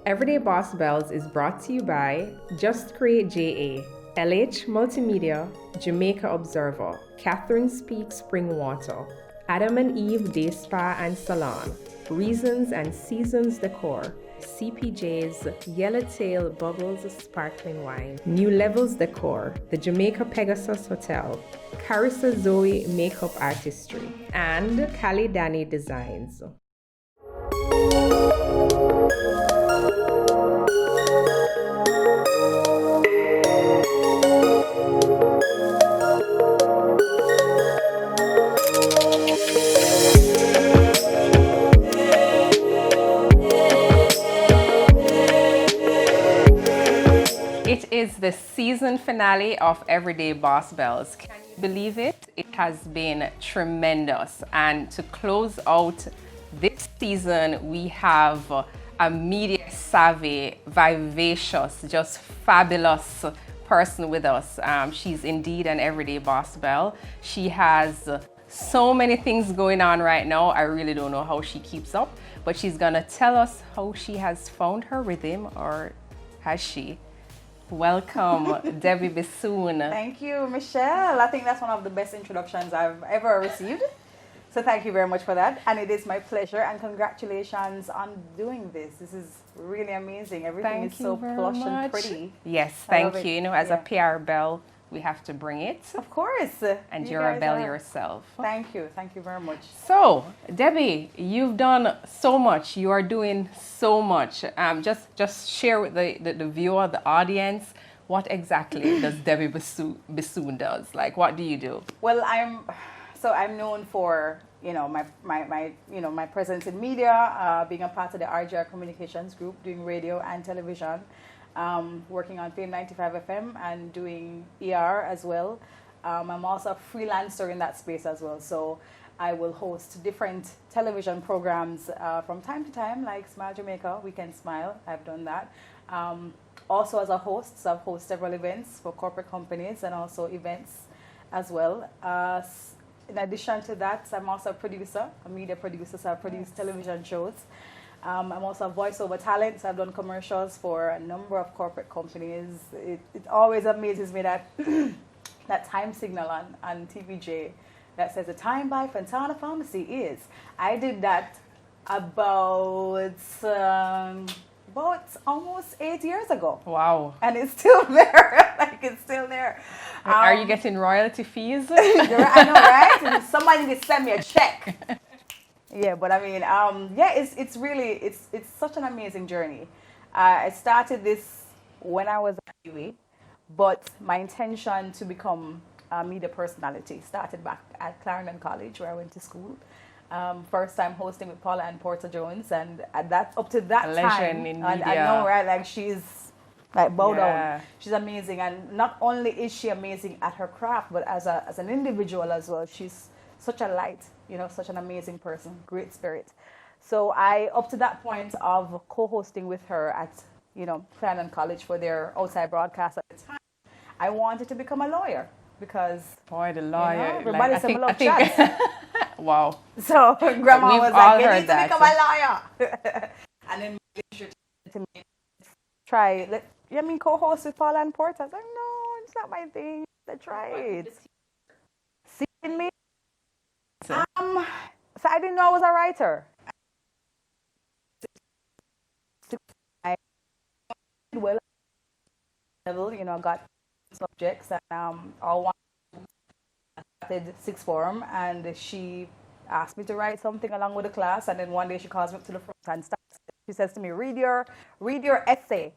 Everyday Boss Bells is brought to you by Just Create JA, LH Multimedia, Jamaica Observer, Catherine Speak Spring Water, Adam and Eve Day Spa and Salon, Reasons and Seasons Decor, CPJ's Yellowtail Bubbles Sparkling Wine, New Levels Decor, the Jamaica Pegasus Hotel, Carissa Zoe Makeup Artistry, and Cali Danny Designs. It is the season finale of Everyday Boss Bells. Can you believe it? It has been tremendous. And to close out this season, we have a media savvy, vivacious, just fabulous person with us. She's indeed an everyday boss belle. She has so many things going on right now. I really don't know how she keeps up, but she's gonna tell us how she has found her rhythm, or has she? Welcome, Debbie Bissoon. Thank you, Michelle. I think that's one of the best introductions I've ever received. So thank you very much for that. And it is my pleasure, and congratulations on doing this. This is really amazing. Everything is so plush and pretty. Yes, thank you. You know, as a PR belle, we have to bring it. Of course. And you're a belle yourself. Thank you. Thank you very much. So, Debbie, you've done so much. You are doing so much. Just share with the viewer, the audience, what exactly does Debbie Bissoon does? Like, what do you do? Well, I'm known for my presence in media, being a part of the RGR Communications Group, doing radio and television, working on Fame 95 FM and doing ER as well. I'm also a freelancer in that space as well. So I will host different television programs from time to time, like Smile Jamaica, Weekend Smile. I've done that. Also as a host, so I've hosted several events for corporate companies and also events as well. In addition to that, I'm also a producer, a media producer, so I produce television shows. I'm also a voiceover talent, so I've done commercials for a number of corporate companies. It always amazes me that that time signal on TVJ that says the time by Fantana Pharmacy is. I did that about almost 8 years ago. Wow. And it's still there. Like, it's still there. Are you getting royalty fees? I know, right? Somebody needs to send me a check. Yeah, but I mean, it's really such an amazing journey. I started this when I was at UWI, but my intention to become a media personality started back at Clarendon College, where I went to school. First time hosting with Paula and Porter Jones, and up to that time, in and media. I know, right? Like, she's like bow down. She's amazing, and not only is she amazing at her craft, but as an individual as well. She's such a light, such an amazing person, great spirit. So up to that point of co-hosting with her at Clarendon College for their outside broadcast at the time, I wanted to become a lawyer because boy, the lawyer. Everybody said I love chats. Wow. So grandma was like, you need to become a lawyer. And then to me, co-host with Paula and Porter. I was like, no, it's not my thing. Let's try it. Seeing me? So I didn't know I was a writer. I well level, I got subjects, and all one started sixth form, and she asked me to write something along with the class, and then one day she calls me up to the front and she says to me, read your essay.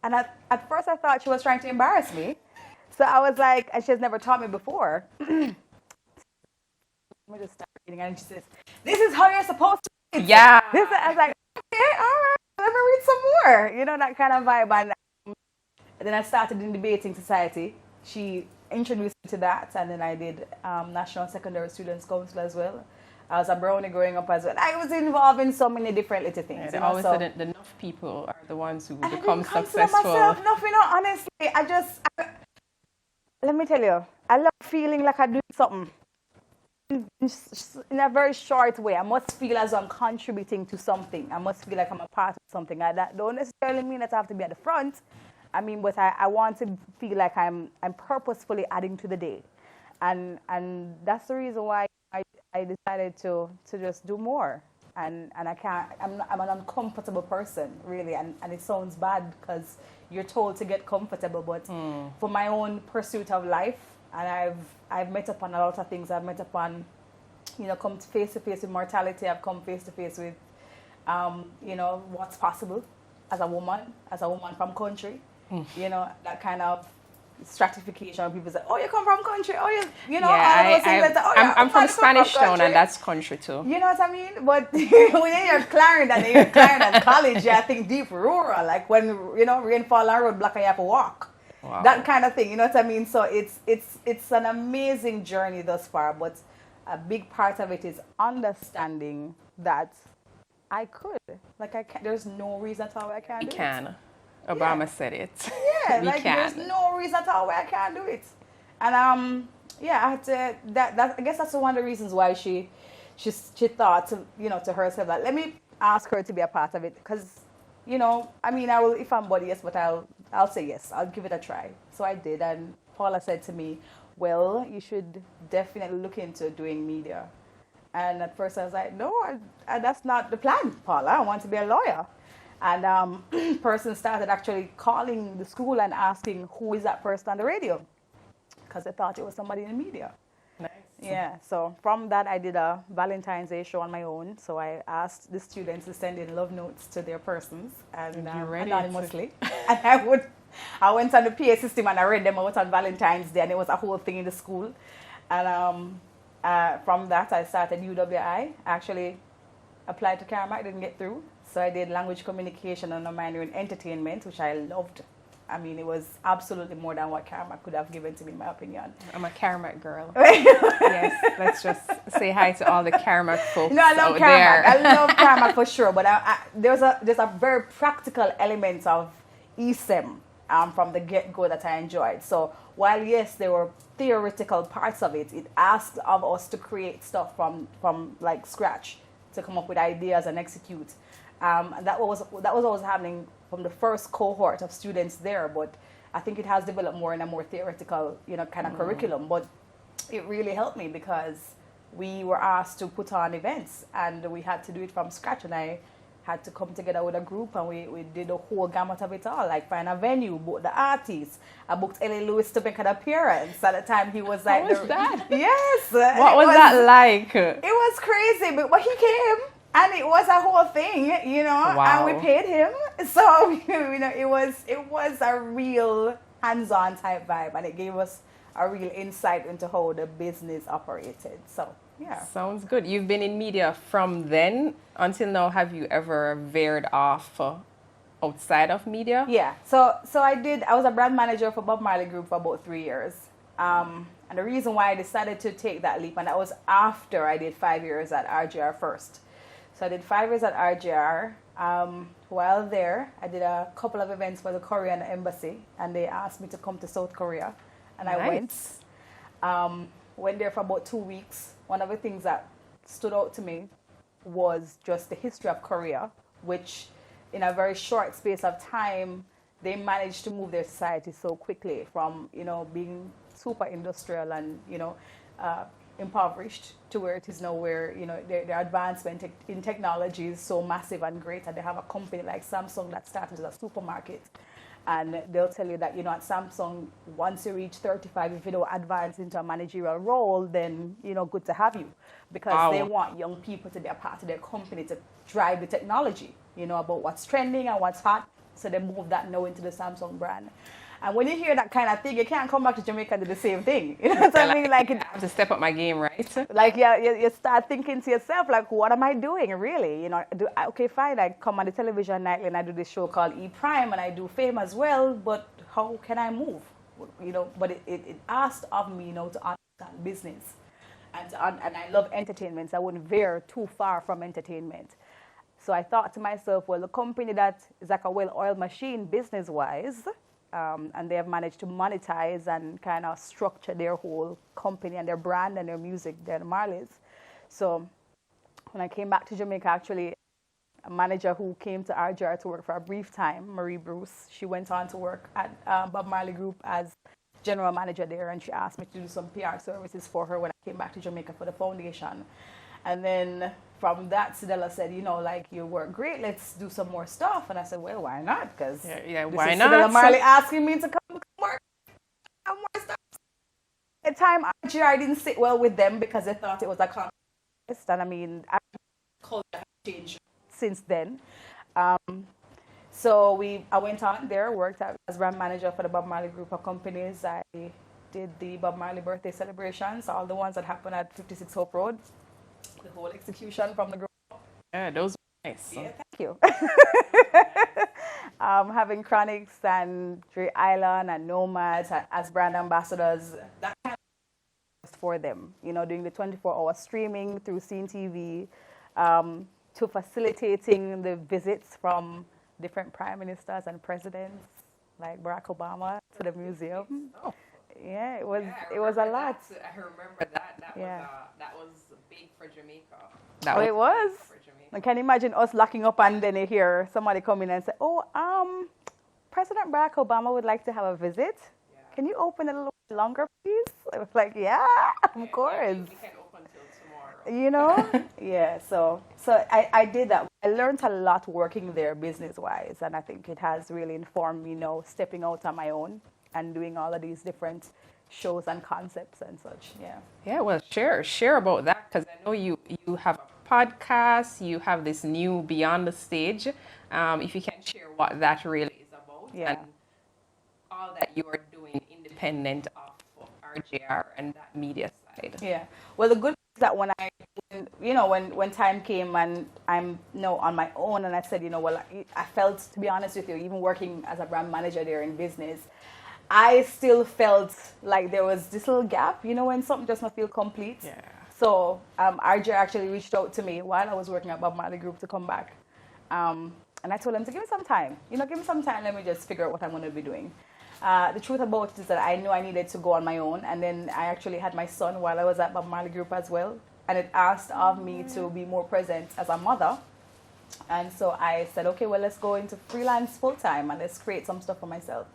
And at first I thought she was trying to embarrass me. So I was like, and she has never taught me before. Let me just start reading, and she says, this is how you're supposed to read. Yeah. I was like, okay, all right, let me read some more. That kind of vibe. And then I started in debating society. She introduced me to that, and then I did National Secondary Students Council as well. I was a brownie growing up as well. I was involved in so many different little things. Yeah, always said that enough people are the ones who become successful. Myself enough, honestly, let me tell you, I love feeling like I'm doing something. in a very short way. I must feel as I'm contributing to something. I must feel like I'm a part of something. That don't necessarily mean that I have to be at the front. I mean, but I want to feel like I'm purposefully adding to the day, and that's the reason why I decided to just do more. And I can't. I'm an uncomfortable person, really, and it sounds bad because you're told to get comfortable, but for my own pursuit of life, and I've met upon a lot of things. I've met upon, come face to face with mortality. I've come face to face with, what's possible as a woman from country. That kind of stratification. People say, "Oh, you come from country. Oh, all those things." I'm from Spanish Town, and that's country too. You know what I mean? But when you're Clarendon College, I think deep rural, like when rain fall on road block and you have to walk. Wow. That kind of thing. You know what I mean? So it's an amazing journey thus far, but a big part of it is understanding that I could. Like I can. There's no reason at all why I can't do it. You can. Obama said it. Yeah, like there's no reason at all why I can't do it. And I had to. That I guess that's one of the reasons why she thought to herself that let me ask her to be a part of it, because I mean, I will, if I'm body yes, but I'll say yes. I'll give it a try. So I did, and Paula said to me, well, you should definitely look into doing media. And at first I was like, no, that's not the plan, Paula. I want to be a lawyer. And person started actually calling the school and asking who is that person on the radio, because they thought it was somebody in the media. Nice. Yeah, so from that I did a Valentine's Day show on my own. So I asked the students to send in love notes to their persons, and anonymously. And I went on the PA system and I read them out on Valentine's Day, and it was a whole thing in the school. And from that I started UWI. I actually applied to Carmack, didn't get through. So I did language communication and a minor in entertainment, which I loved. I mean, it was absolutely more than what Carmack could have given to me, in my opinion. I'm a Carmack girl. Yes, let's just say hi to all the Carmack folks. No, I love Carmack. I love Carmack for sure. But there's a very practical element of ESEM from the get-go that I enjoyed. So while, yes, there were theoretical parts of it, it asked of us to create stuff from like scratch, to come up with ideas and execute. And that was always happening from the first cohort of students there, but I think it has developed more in a more theoretical, kind of curriculum. But it really helped me because we were asked to put on events, and we had to do it from scratch. And I had to come together with a group, and we did a whole gamut of it all, like find a venue, book the artists. I booked Ellie Lewis to make an appearance. At the time, he was like, how was that? Yes. What was that like? It was crazy, but he came. And it was a whole thing, Wow. and we paid him. So, it was a real hands-on type vibe, and it gave us a real insight into how the business operated. So, yeah. Sounds good. You've been in media from then until now. Have you ever veered off outside of media? Yeah. So I was a brand manager for Bob Marley Group for about 3 years. And the reason why I decided to take that leap, and that was after I did 5 years at RJR first. So I did 5 years at RJR. While there, I did a couple of events for the Korean embassy, and they asked me to come to South Korea, and I went. Went there for about 2 weeks. One of the things that stood out to me was just the history of Korea, which in a very short space of time, they managed to move their society so quickly from, being super industrial and, impoverished to where it is now, where their advancement in technology is so massive and great, and they have a company like Samsung that started as a supermarket, and they'll tell you that at Samsung, once you reach 35, if you don't advance into a managerial role, then good to have you, because they want young people to be a part of their company to drive the technology, about what's trending and what's hot. So they move that now into the Samsung brand. And when you hear that kind of thing, you can't come back to Jamaica and do the same thing. You know what I mean? Like, I have to step up my game, right? Like, you start thinking to yourself, like, what am I doing, really? Okay, fine, I come on the television nightly and I do this show called E! Prime, and I do Fame as well, but how can I move? But it asked of me, to understand business. And I love entertainment, so I wouldn't veer too far from entertainment. So I thought to myself, well, the company that is like a well-oiled machine business-wise, and they have managed to monetize and kind of structure their whole company and their brand and their music, the Marleys. So when I came back to Jamaica, actually, a manager who came to RJR to work for a brief time, Marie Bruce, she went on to work at Bob Marley Group as general manager there, and she asked me to do some PR services for her when I came back to Jamaica for the foundation. And then from that, Sidella said, you know, like, you work great, let's do some more stuff. And I said, well, why not? Because why not? Sidella Marley asking me to come work on more stuff. At the time, RJR didn't sit well with them because they thought it was a contest. And I mean, culture has changed since then. So I went on there, worked as brand manager for the Bob Marley Group of companies. I did the Bob Marley birthday celebrations, all the ones that happened at 56 Hope Road, the whole execution from the group. Yeah, those were nice. Yeah, thank you. Having Chronics and Dre Island and Nomads as brand ambassadors, that kind of for them, you know, doing the 24-hour streaming through Scene TV, to facilitating the visits from different prime ministers and presidents like Barack Obama to the museum. Oh. Yeah, it was a lot. I remember that. That was big for Jamaica. It was. I can imagine us locking up and then you hear somebody come in and say, President Barack Obama would like to have a visit. Yeah. Can you open it a little bit longer, please? I was like, of course. We can open till tomorrow. You know? Yeah, so I did that. I learned a lot working there business-wise, and I think it has really informed me, you know, stepping out on my own and doing all of these different shows and concepts and such. Yeah, well, share about that, because I know you have a podcast, you have this new Beyond the Stage. If you can share what that really is about, and all that you are doing independent of RJR and that media side. Yeah, well, the good thing is that when time came and I'm on my own, and I said, I felt, to be honest with you, even working as a brand manager there in business, I still felt like there was this little gap, when something does not feel complete. Yeah. So RJ actually reached out to me while I was working at Bob Marley Group to come back. And I told him to give me some time. Give me some time, let me just figure out what I'm going to be doing. The truth about it is that I knew I needed to go on my own. And then I actually had my son while I was at Bob Marley Group as well. And it asked of me to be more present as a mother. And so I said, okay, well, let's go into freelance full-time and let's create some stuff for myself.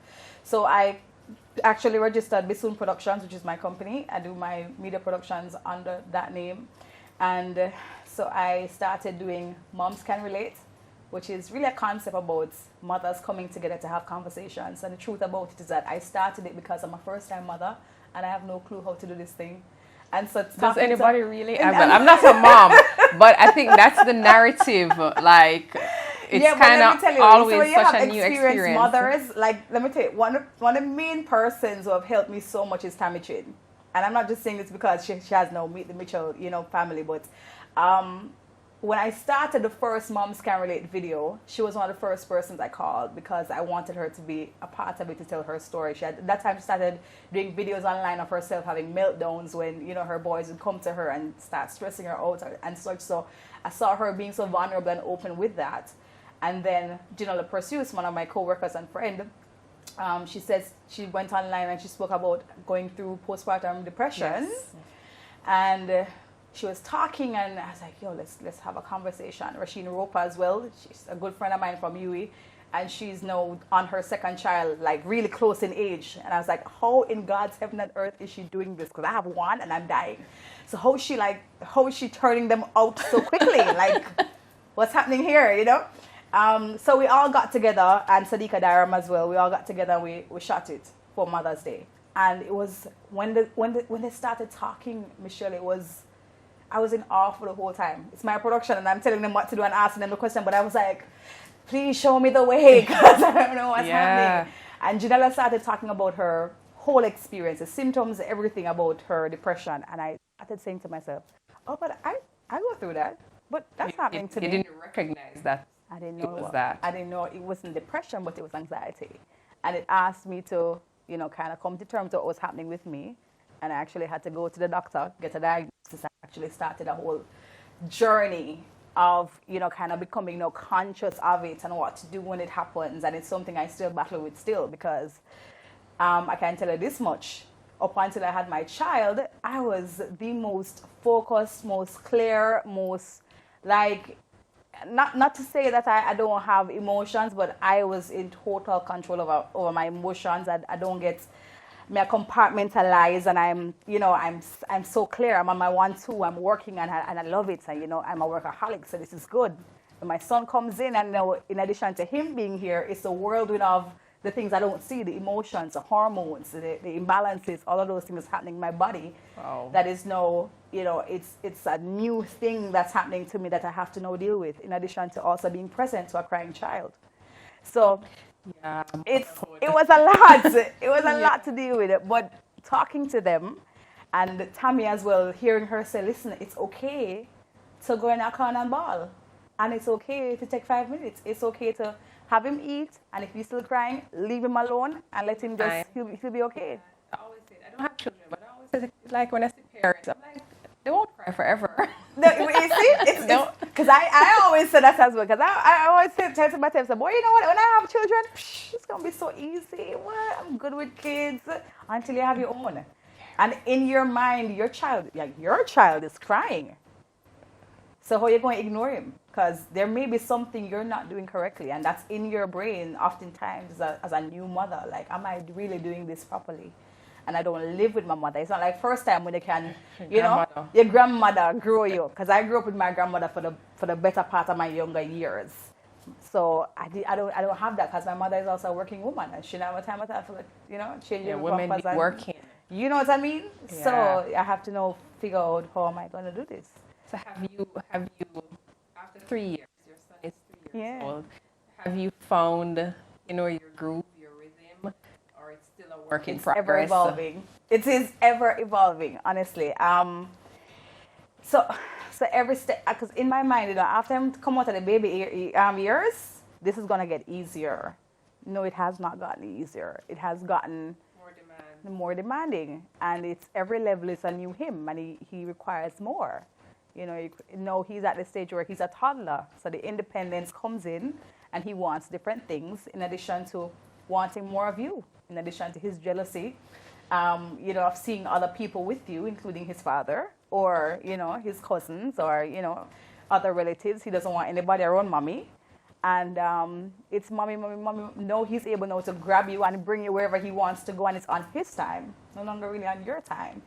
So I actually registered Bissoon Productions, which is my company. I do my media productions under that name. And so I started doing Moms Can Relate, which is really a concept about mothers coming together to have conversations. And the truth about it is that I started it because I'm a first-time mother and I have no clue how to do this thing. And so does anybody really? I'm not a mom, but I think that's the narrative. Like, it's kind of always such a new experience. Mothers, like, let me tell you, one of the main persons who have helped me so much is Tammy Chin. And I'm not just saying this because she has no Meet the Mitchell, family, but when I started the first Moms Can Relate video, she was one of the first persons I called because I wanted her to be a part of it, to tell her story. At that time, she started doing videos online of herself having meltdowns when, her boys would come to her and start stressing her out and such. So I saw her being so vulnerable and open with that. And then Ginola Pursues, one of my co-workers and friend, she says she went online and she spoke about going through postpartum depression. Yes. And she was talking, and I was like, let's have a conversation. Rasheen Roper as well. She's a good friend of mine from UE, and she's now on her second child, like really close in age. And I was like, how in God's heaven and earth is she doing this? Because I have one and I'm dying. So how is she turning them out so quickly? Like, what's happening here, So we all got together, and Sadiqa Daram as well. We all got together and we shot it for Mother's Day. And it was when they started talking, Michelle, I was in awe for the whole time. It's my production, and I'm telling them what to do and asking them the question, but I was like, please show me the way, because I don't know what's happening. And Janella started talking about her whole experience, the symptoms, everything about her depression, and I started saying to myself, but I go through that, but that's happening to me. You didn't recognize that. I didn't know it was that. I didn't know it wasn't depression, but it was anxiety. And it asked me to, kind of come to terms with what was happening with me. And I actually had to go to the doctor, get a diagnosis, and actually started a whole journey of, kind of becoming, conscious of it and what to do when it happens. And it's something I still battle with still because I can tell you this much. Up until I had my child, I was the most focused, most clear, most like, not to say that I don't have emotions, but I was in total control over my emotions. I don't get me compartmentalize, and I'm so clear. I'm on my 1-2. I'm working and I love it. And I'm a workaholic, so this is good. When my son comes in, and in addition to him being here, it's a whirlwind of the things I don't see, the emotions, the hormones, the imbalances, all of those things happening in my body. Wow. That is it's a new thing that's happening to me that I have to now deal with, in addition to also being present to a crying child. So yeah, it was a lot. It was a lot to deal with it. But talking to them, and Tammy as well, hearing her say, listen, it's okay to go in a corner and ball. And it's okay to take 5 minutes. It's okay to have him eat, and if he's still crying, leave him alone and let him just, he'll be okay. I always say, I don't have children, but I always say, it's like when I see parents, I'm like, they won't cry forever. No, you see, because I always say that as well, because I always tell to myself, boy, you know what, when I have children, it's going to be so easy. What? I'm good with kids until you have your own. And in your mind, your child is crying. So how are you going to ignore him? Because there may be something you're not doing correctly, and that's in your brain oftentimes as a new mother. Like, am I really doing this properly? And I don't live with my mother. It's not like first time when you can, your grandmother grow you. Because I grew up with my grandmother for the better part of my younger years. So I don't have that, because my mother is also a working woman, and she never have time to change your women pampers and working. You know what I mean? Yeah. So I have to now figure out how am I going to do this. So have you after 3 years, your son is 3 years old, have you found your groove, your rhythm, or it's still a work in progress? Ever evolving. It is ever evolving, honestly. So every step, because in my mind, after I come out of the baby years, this is gonna get easier. No, it has not gotten easier. It has gotten more demanding, and it's every level is a new him, and he requires more. He's at the stage where he's a toddler, so the independence comes in, and he wants different things in addition to wanting more of you, in addition to his jealousy, of seeing other people with you, including his father or, his cousins or, other relatives. He doesn't want anybody around mommy. And it's mommy. No, he's able now to grab you and bring you wherever he wants to go, and it's on his time, no longer really on your time.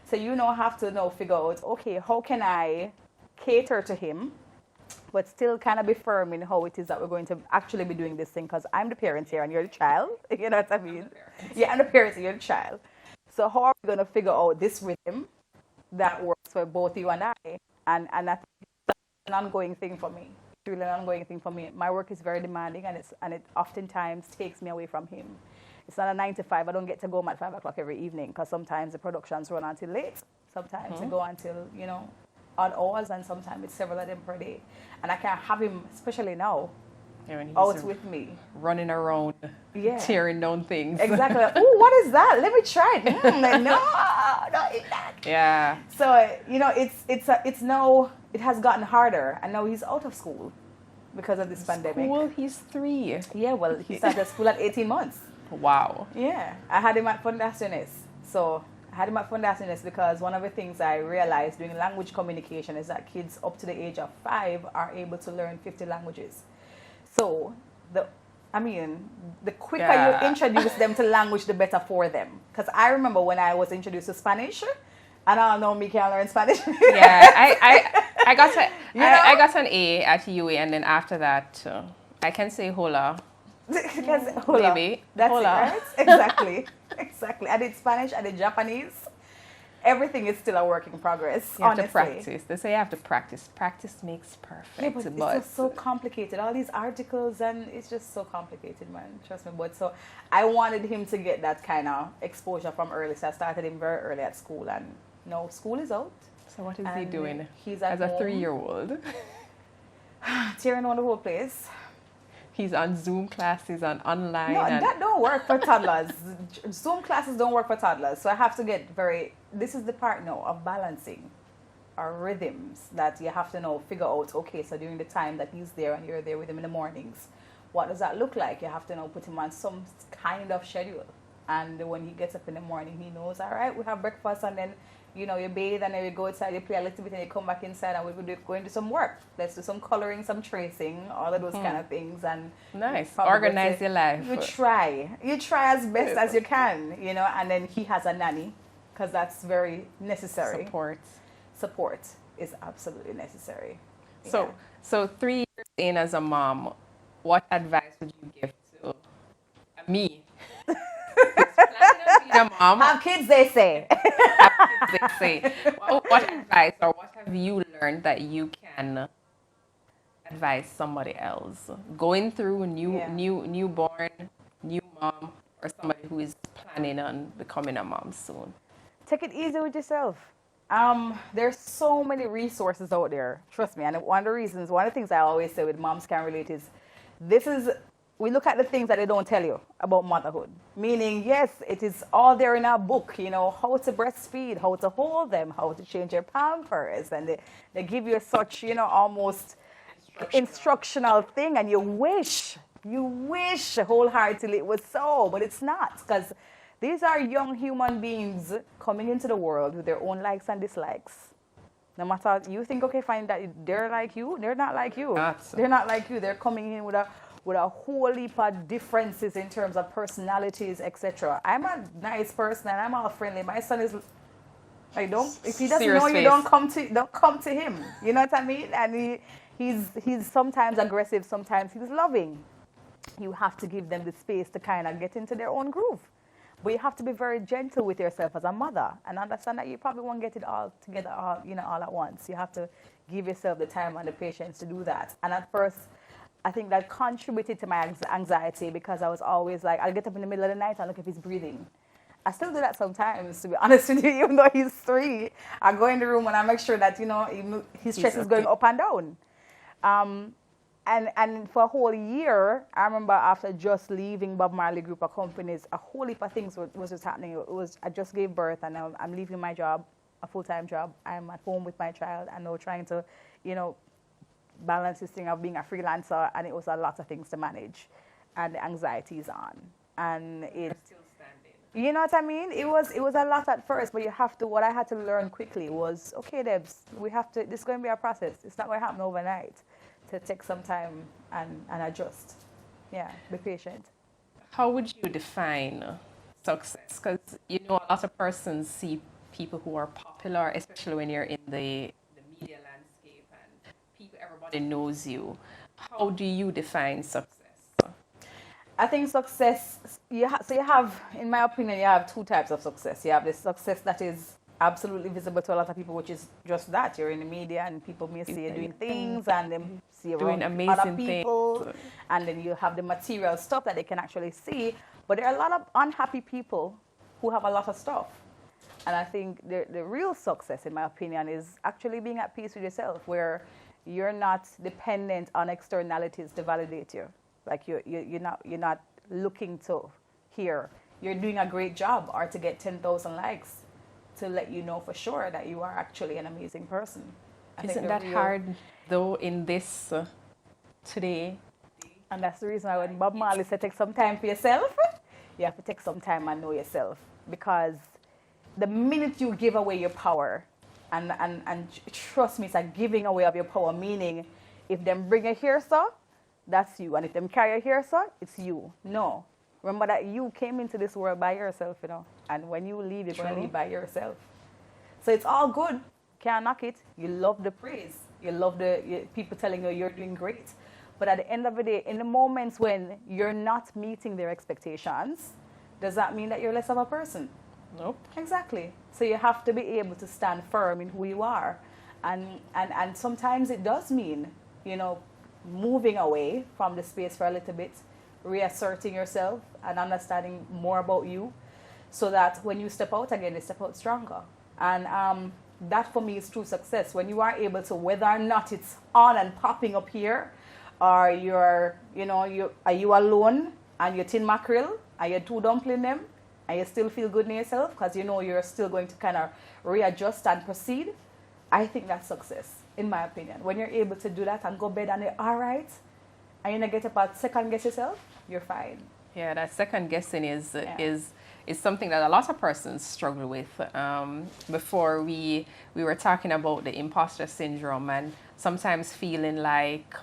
So you now have to now figure out, okay, how can I cater to him, but still kind of be firm in how it is that we're going to actually be doing this thing, because I'm the parent here and you're the child. You know what I mean? I'm the parent and you're the child. So how are we going to figure out this rhythm that works for both you and I? And I think that's an ongoing thing for me. It's really an ongoing thing for me. My work is very demanding, and it oftentimes takes me away from him. It's not a 9 to 5. I don't get to go home at 5 o'clock every evening, because sometimes the productions run until late. Sometimes they go until, odd hours, and sometimes it's several of them per day. And I can't have him, especially now, out with me. Running around, tearing down things. Exactly. Oh, what is that? Let me try it. No, not eat that. Yeah. So, it's now, it has gotten harder, and now he's out of school because of this pandemic. School? He's 3. Yeah, well, he started school at 18 months. Wow. Yeah, I had him at Fundaciones. So I had him at Fundaciones because one of the things I realized doing language communication is that kids up to the age of 5 are able to learn 50 languages. So the quicker you introduce them to language, the better for them. Because I remember when I was introduced to Spanish, and I don't know me can learn Spanish. Yeah, I got an A at UA, and then after that, I can say hola. Hola. Maybe. That's hola. it, right? Exactly. I did Spanish, I did Japanese. Everything is still a work in progress, you honestly. Have to practice. They say you have to practice. Practice makes perfect. Yeah, but it's just so complicated. All these articles, and it's just so complicated, man. Trust me. But so I wanted him to get that kind of exposure from early. So I started him very early at school, and no, school is out. So what is he doing? He's at as a 3-year-old. Tearing on the whole place. He's on Zoom classes and online. No, that don't work for toddlers. Zoom classes don't work for toddlers. So I have to get this is the part now of balancing. are rhythms that you have to know, figure out, okay, so during the time that he's there and you're there with him in the mornings, what does that look like? You have to know, put him on some kind of schedule. And when he gets up in the morning, he knows, all right, we have breakfast, and then, you know, you bathe, and then you go outside, you play a little bit, and you come back inside, and we're going to do some work. Let's do some coloring, some tracing, all of those kind of things. And nice. Organize your life. You try as best as you can, you know, and then he has a nanny, because that's very necessary. Support is absolutely necessary. So, Yeah. so 3 years in as a mom, what advice would you give to me? Being a mom, Have kids, they say. they say. What advice or what have you learned that you can advise somebody else going through newborn, new mom, or somebody who is planning on becoming a mom soon? Take it easy with yourself. There's so many resources out there. Trust me. And one of the things I always say with Moms Can Relate is, we look at the things that they don't tell you about motherhood. Meaning, yes, it is all there in our book, you know, how to breastfeed, how to hold them, how to change your pampers. And they give you such, you know, almost instructional thing. And you wish wholeheartedly it was so, but it's not. Because these are young human beings coming into the world with their own likes and dislikes. No matter, you think, okay, fine, that they're like you, they're not like you. They're not like you. They're coming in with a whole heap of differences in terms of personalities, etc. I'm a nice person and I'm all friendly. My son is, if he doesn't Serious know you, face. don't come to him. You know what I mean? And he's sometimes aggressive, sometimes he's loving. You have to give them the space to kind of get into their own groove. But you have to be very gentle with yourself as a mother and understand that you probably won't get it all together all at once. You have to give yourself the time and the patience to do that. And at first, I think that contributed to my anxiety, because I was always like, I'll get up in the middle of the night and look if he's breathing. I still do that sometimes, to be honest with you, even though he's 3. I go in the room and I make sure that, you know, his chest is going up and down. And for a whole year, I remember after just leaving Bob Marley Group of Companies, a whole heap of things was just happening. I just gave birth, and I'm leaving my job, a full-time job. I'm at home with my child, and now trying to, you know, balance this thing of being a freelancer, and it was a lot of things to manage, and the anxiety is on, and it's Still standing. you know what I mean. It was a lot at first, but what I had to learn quickly was, okay, Debs, this is going to be a process. It's not going to happen overnight. To take some time and adjust. Yeah, be patient. How would you define success? Because, you know, a lot of persons see people who are popular, especially when you're in the media landscape and everybody knows you. How do you define success? I think success, you have, in my opinion, you have 2 types of success. You have the success that is absolutely visible to a lot of people, which is just that. You're in the media and people may see you doing things, and they see you Doing around amazing other people. things. And then you have the material stuff that they can actually see. But there are a lot of unhappy people who have a lot of stuff. And I think the real success, in my opinion, is actually being at peace with yourself, where you're not dependent on externalities to validate you. Like you're not looking to hear you're doing a great job or to get 10,000 likes to let you know for sure that you are actually an amazing person. Isn't that hard, though, in this today? And that's the reason why when Bob Marley said take some time for yourself, you have to take some time and know yourself. Because the minute you give away your power, and trust me, it's a giving away of your power, meaning if them bring you here, sir, that's you. And if them carry you here, sir, it's you. No. Remember that you came into this world by yourself, you know. And when you leave, you're going to leave by yourself. So it's all good. Can't knock it. You love the praise. You love people telling you you're doing great. But at the end of the day, in the moments when you're not meeting their expectations, does that mean that you're less of a person? Nope. Exactly. So you have to be able to stand firm in who you are. And sometimes it does mean, you know, moving away from the space for a little bit, reasserting yourself and understanding more about you, so that when you step out again, you step out stronger. And that for me is true success. When you are able to, whether or not it's on and popping up here, or are you alone and you're tin mackerel and you're 2 dumpling them, and you still feel good in yourself because you know you're still going to kind of readjust and proceed, I think that's success, in my opinion. When you're able to do that and go bed and you're all right, and you don't get up and second guess yourself, you're fine. Yeah, that second guessing Yeah. is something that a lot of persons struggle with. Before we were talking about the imposter syndrome and sometimes feeling like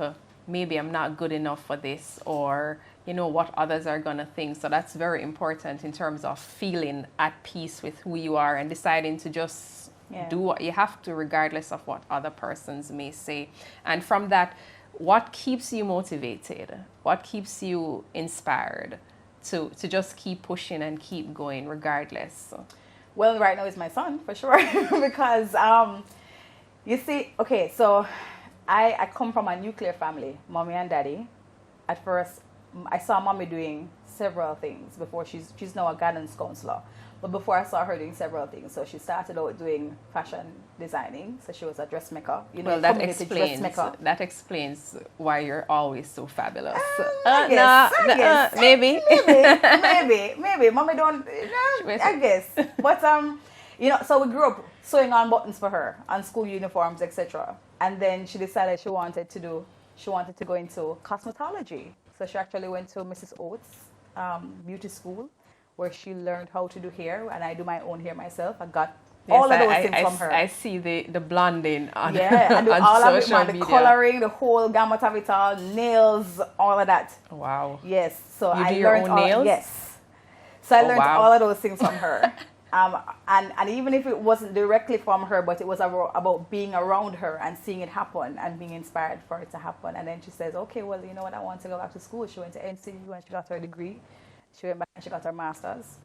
maybe I'm not good enough for this, or you know what others are gonna think. So that's very important in terms of feeling at peace with who you are and deciding to just do what you have to, regardless of what other persons may say. And from that, what keeps you motivated? What keeps you inspired to just keep pushing and keep going regardless? Well, right now is my son, for sure. Because, you see, okay, so I come from a nuclear family, mommy and daddy. At first, I saw mommy doing several things before. She's now a guidance counselor. But before, I saw her doing several things. So she started out doing fashion designing. So she was a dressmaker. You know, Well, that explains why you're always so fabulous. Yes, Maybe. maybe. Mommy don't. I guess. But you know, so we grew up sewing on buttons for her, on school uniforms, etc. And then she decided she wanted to go into cosmetology. So she actually went to Mrs. Oates beauty school, where she learned how to do hair, and I do my own hair myself. I got all of those things from her. I see the blonding on, I do on all of it, social man. The media. coloring, the whole gamut of it all, nails, all of that. Wow. Yes. So You I do your learned own nails? Yes. So I learned wow. all of those things from her. And even if it wasn't directly from her, but it was about being around her and seeing it happen and being inspired for it to happen. And then she says, okay, well, you know what, I want to go back to school. She went to NCU and she got her degree. She went back and she got her master's.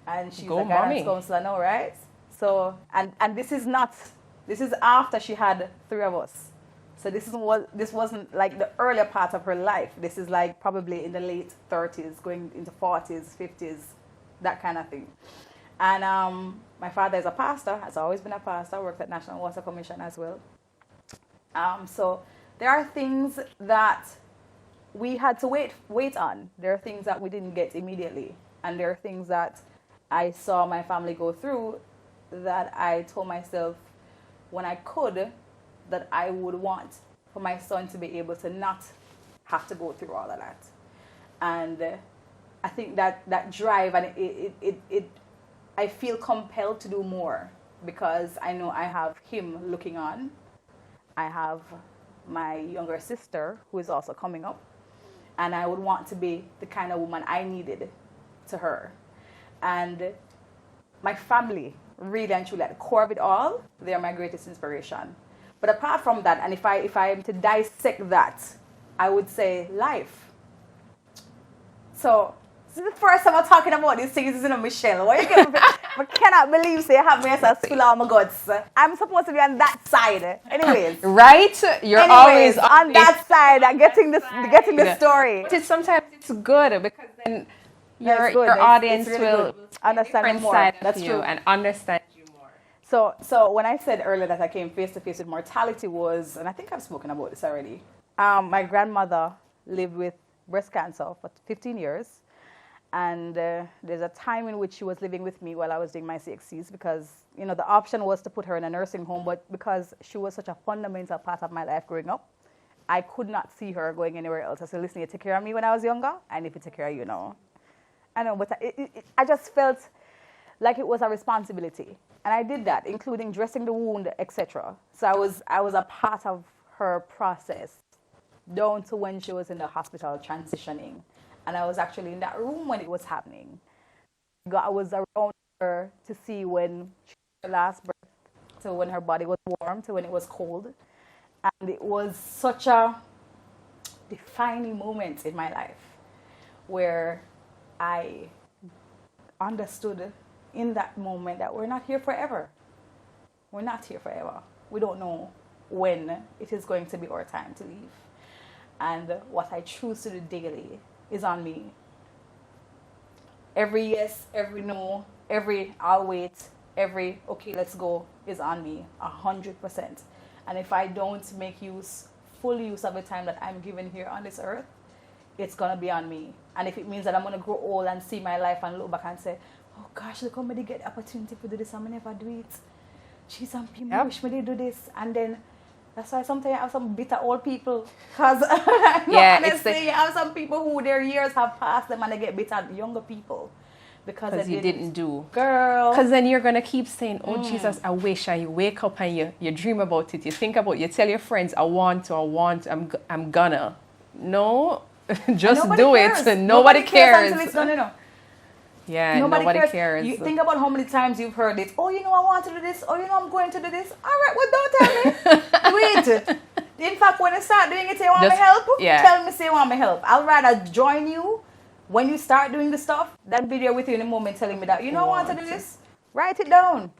And she's a guidance counselor now, right? So, and this is after she had 3 of us. So this wasn't like the earlier part of her life. This is like probably in the late 30s, going into 40s, 50s, that kind of thing. And my father is a pastor, has always been a pastor, worked at National Water Commission as well. So there are things that we had to wait on. There are things that we didn't get immediately. And there are things that I saw my family go through that I told myself when I could that I would want for my son to be able to not have to go through all of that. And I think that drive, and I feel compelled to do more because I know I have him looking on. I have my younger sister who is also coming up. And I would want to be the kind of woman I needed to her. And my family, really and truly, at the core of it all, they are my greatest inspiration. But apart from that, and if I am to dissect that, I would say life. So this is the first time I'm talking about these things, isn't it, Michelle? Why you getting I cannot believe say you have me as a spill all my guts. I'm supposed to be on that side. Anyways. Right? You're always on that side, getting the story. Sometimes it's good because then your audience really will understand more. That's true. And understand you more. So when I said earlier that I came face to face with mortality was, and I think I've spoken about this already. My grandmother lived with breast cancer for 15 years. And there's a time in which she was living with me while I was doing my CXCs because, you know, the option was to put her in a nursing home, but because she was such a fundamental part of my life growing up, I could not see her going anywhere else. I said, listen, you take care of me when I was younger, and if you take care of you now. I know, but I just felt like it was a responsibility. And I did that, including dressing the wound, etc. So I was a part of her process down to when she was in the hospital transitioning. And I was actually in that room when it was happening. I was around her to see when she took her last breath, to when her body was warm, to when it was cold. And it was such a defining moment in my life where I understood in that moment that we're not here forever. We're not here forever. We don't know when it is going to be our time to leave. And what I choose to do daily is on me. Every yes, every no, every I'll wait, every okay, let's go is on me 100%. And if I don't make full use of the time that I'm given here on this earth, it's gonna be on me. And if it means that I'm gonna grow old and see my life and look back and say, oh gosh, look how many get the opportunity to do this and I never do it. geez, some people Yep. wish me they do this. And then that's why sometimes I have some bitter old people. Because, Yeah, honestly, you have some people who their years have passed them and they get bitter at younger people. Because you didn't do. Girl. Because then you're going to keep saying, oh, Jesus, I wish. And you wake up and you dream about it. You think about it. You tell your friends, I want, I'm gonna. No, just do cares. it. Nobody cares. Until it's done, you know. Yeah, nobody cares. You think about how many times you've heard it. Oh, you know, I want to do this. Oh, you know, I'm going to do this. All right, well, don't tell me. Do it. In fact, when you start doing it, say you want me help. Yeah. Tell me, say you want me help. I'll rather join you when you start doing the stuff than be there with you in a moment telling me that, you know, I want to do this. Write it down.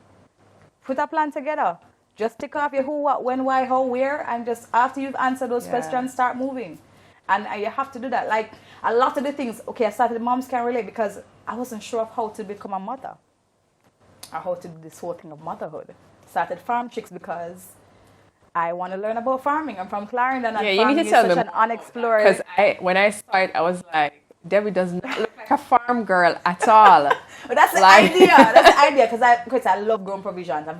Put a plan together. Just tick off your who, what, when, why, how, where, and just after you've answered those questions, start moving. And you have to do that. Like a lot of the things, okay, I started Moms Can Relate because I wasn't sure of how to become a mother or how to do this whole thing of motherhood. Started Farm Chicks because I want to learn about farming. I'm from Clarendon, and you need to tell is such them an unexplored. Because when I started, I was like, Debbie does not look like a farm girl at all. But that's the idea. That's the idea because I love growing provisions. I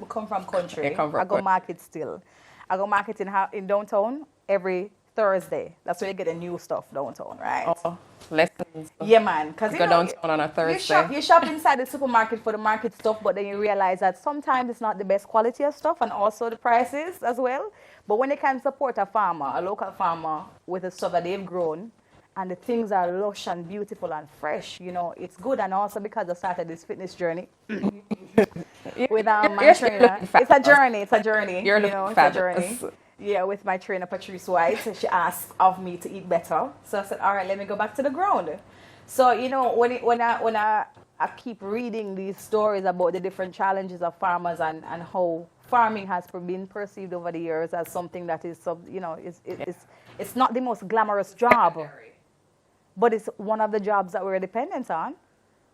come from country. I go market still. I go market in downtown every Thursday. That's where you get the new stuff downtown, right? Oh, lessons. Yeah, man. Because go downtown on a Thursday. You shop inside the supermarket for the market stuff, but then you realize that sometimes it's not the best quality of stuff, and also the prices as well. But when you can support a farmer, a local farmer, with the stuff that they've grown, and the things are lush and beautiful and fresh, you know, it's good. And also because I started this fitness journey with my trainer. It's a journey. It's a journey. It's a journey. Yeah, with my trainer, Patrice White. She asked of me to eat better. So I said, all right, let me go back to the ground. So, you know, when I keep reading these stories about the different challenges of farmers and how farming has been perceived over the years as something that is, you know, it's not the most glamorous job, but it's one of the jobs that we're dependent on.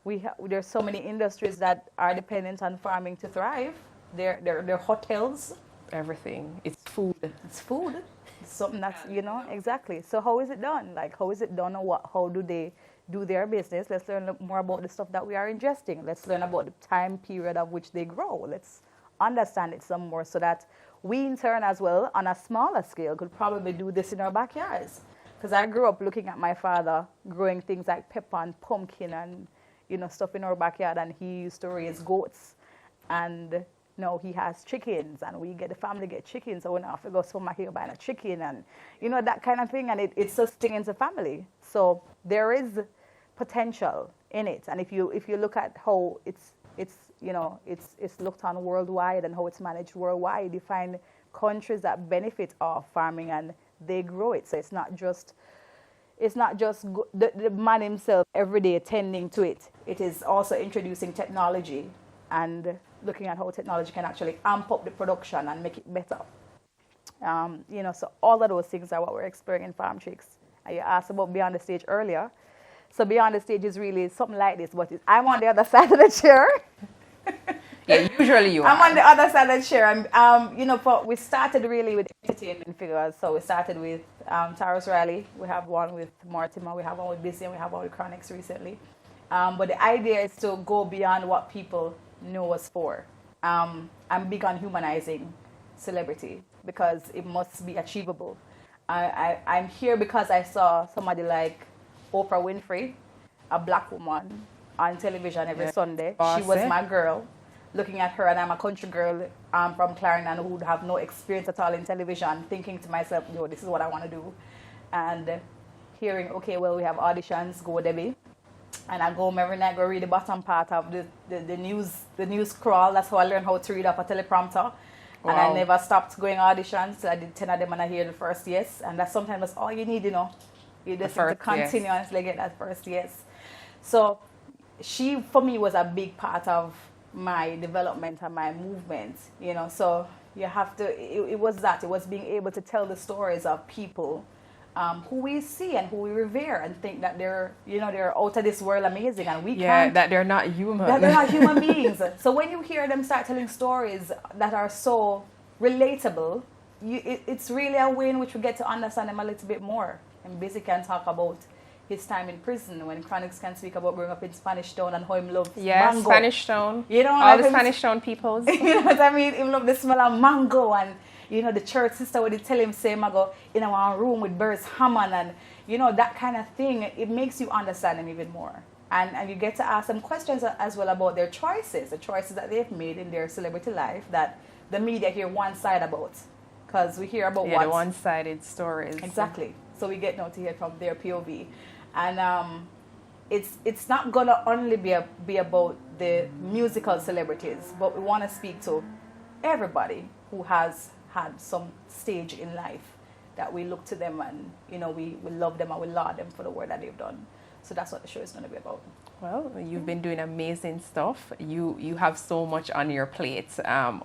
There's so many industries that are dependent on farming to thrive. They're hotels. Everything. It's food. It's food. It's something that's, you know, exactly. So how is it done? Like, how is it done, or how do they do their business? Let's learn more about the stuff that we are ingesting. Let's learn about the time period of which they grow. Let's understand it some more so that we in turn as well, on a smaller scale, could probably do this in our backyards. Because I grew up looking at my father growing things like pepper and pumpkin and, you know, stuff in our backyard, and he used to raise goats, and no, he has chickens, and the family get chickens, so when I have to go somewhere here buying a chicken, and you know, that kind of thing, and it sustains a family. So there is potential in it, and if you look at how it's looked on worldwide and how it's managed worldwide, you find countries that benefit off farming and they grow it. So it's not just the man himself every day tending to it. It is also introducing technology and looking at how technology can actually amp up the production and make it better. You know, so all of those things are what we're exploring in Farm Chicks. And you asked about Beyond the Stage earlier. So Beyond the Stage is really something like this, but I'm on the other side of the chair. Yeah, usually you are. I'm on the other side of the chair. And, you know, we started really with entertainment figures. So we started with Taurus Riley. We have one with Mortimer. We have one with Bissoon. We have one with Chronix recently. But the idea is to go beyond what people know us for. I'm big on humanizing celebrity because it must be achievable. I'm here because I saw somebody like Oprah Winfrey, a black woman, on television every Sunday. She was my girl. Looking at her, and I'm a country girl from Clarendon who would have no experience at all in television, thinking to myself, yo, this is what I want to do. And hearing, okay, well, we have auditions, go Debbie. And I go home every night, go read the bottom part of the news crawl. That's how I learned how to read off a teleprompter. Wow. And I never stopped going auditions. So I did 10 of them and I hear the first yes. And that's sometimes that's all you need, you know. You just have to continuously get that first yes. So she, for me, was a big part of my development and my movement, you know. So you have to, it was being able to tell the stories of people who we see and who we revere and think that they're out of this world amazing, and we can't. That they're not human. That they're not human beings. So when you hear them start telling stories that are so relatable, it's really a way in which we get to understand them a little bit more. And basically can talk about, his time in prison when Chronix can speak about growing up in Spanish Town and how him loves Yes, mango. Spanish Town. You know, All like the him, Spanish Town peoples. you know what I mean? Him love the smell of mango, and you know the church sister would tell him say, "I go in our room with Burst Hammond," and you know that kind of thing. It makes you understand him even more, and you get to ask them questions as well about their choices, the choices that they've made in their celebrity life that the media hear one side about, because we hear about the one-sided stories. Exactly. So we get now to hear from their POV, and it's not gonna only be about the musical celebrities, but we want to speak to everybody who has had some stage in life that we look to them and you know we love them and we laud them for the work that they've done. So that's what the show is going to be about. Well, you've been doing amazing stuff. You have so much on your plate.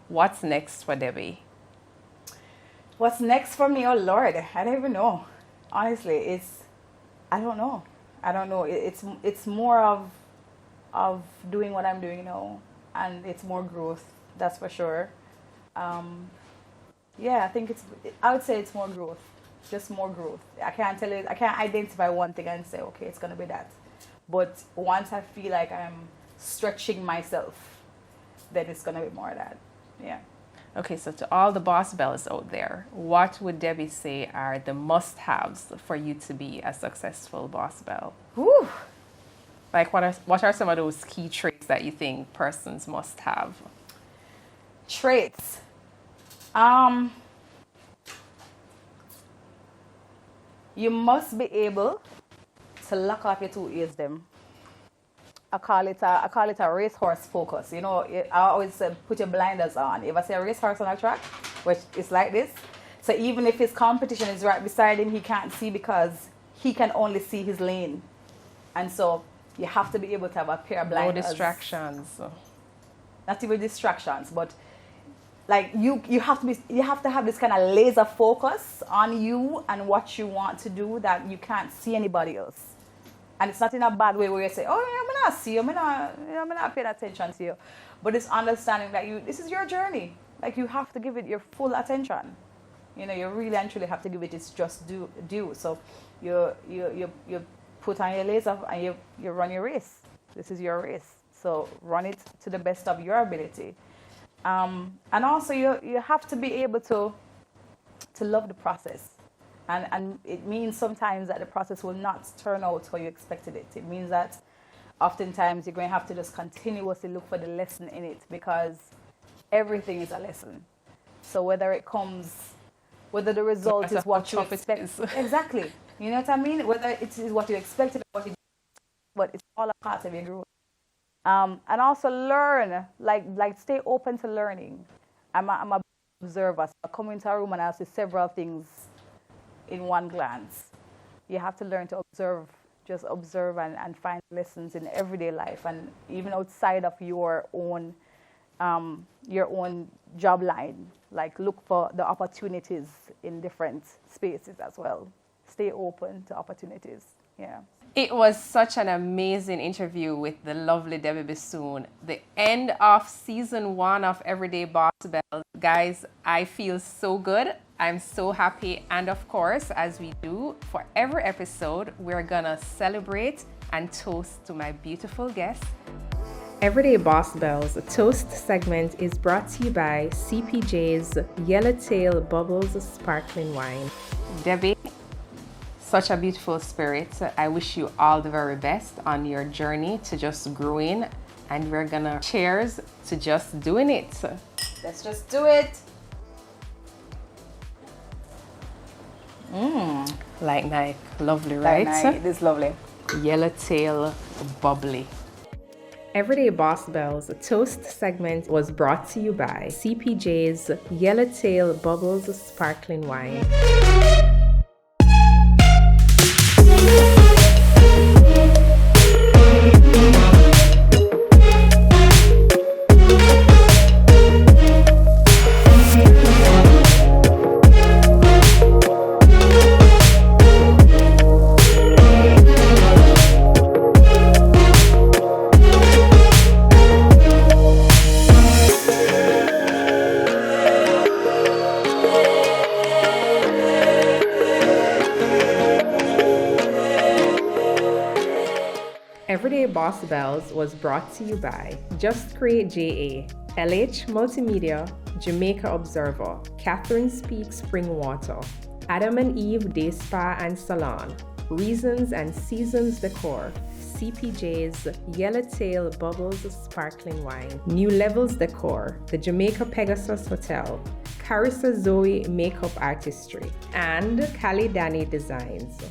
What's next for Debbie? What's next for me? Oh Lord, I don't even know. Honestly, I don't know. It's more of doing what I'm doing now, and it's more growth. That's for sure. Yeah, I would say it's more growth, just more growth. I can't identify one thing and say, okay, it's gonna be that. But once I feel like I'm stretching myself, then it's gonna be more of that. Yeah. Okay, so to all the boss bells out there, what would Debbie say are the must-haves for you to be a successful boss bell? Whew. Like what are some of those key traits that you think persons must have? Traits. You must be able to lock off your two ears them. I call it a racehorse focus. You know, I always say put your blinders on. If I see a racehorse on a track, which is like this, so even if his competition is right beside him, he can't see because he can only see his lane. And so you have to be able to have a pair of blinders. No distractions. Not even distractions, but like you have to have this kind of laser focus on you and what you want to do that you can't see anybody else. And it's not in a bad way where you say, oh, yeah, I'm not see you, I'm not paying attention to you. But it's understanding that this is your journey. Like you have to give it your full attention. You know, you really and truly have to give it its just due. So you put on your laser and you run your race. This is your race. So run it to the best of your ability. And also you have to be able to love the process. And it means sometimes that the process will not turn out how you expected it. It means that oftentimes you're going to have to just continuously look for the lesson in it because everything is a lesson. So whether the result is what you expect. Exactly. You know what I mean? Whether it is what you expected or what you but it's all a part of your growth. And also learn, like stay open to learning. I'm a observer. So I come into a room and I see several things in one glance. You have to learn to observe, just observe and find lessons in everyday life and even outside of your own job line. Like look for the opportunities in different spaces as well. Stay open to opportunities. Yeah. It was such an amazing interview with the lovely Debbie Bissoon. The end of season 1 of Everyday Boss Bells. Guys, I feel so good. I'm so happy. And of course, as we do for every episode, we're gonna celebrate and toast to my beautiful guest. Everyday Boss Bells, a toast segment is brought to you by CPJ's Yellowtail Bubbles Sparkling Wine. Debbie, such a beautiful spirit. I wish you all the very best on your journey to just growing, and we're gonna cheers to just doing it. Let's just do it. Like lovely, right? It is lovely. Yellowtail bubbly. Everyday Boss Bells, a toast segment was brought to you by CPJ's Yellowtail Bubbles Sparkling Wine. Everyday Boss Bells was brought to you by Just Create JA, LH Multimedia, Jamaica Observer, Catherine Speak Spring Water, Adam and Eve Day Spa and Salon, Reasons and Seasons Decor, CPJ's Yellowtail Bubbles Sparkling Wine, New Levels Decor, the Jamaica Pegasus Hotel, Carissa Zoe Makeup Artistry, and Cali Danny Designs.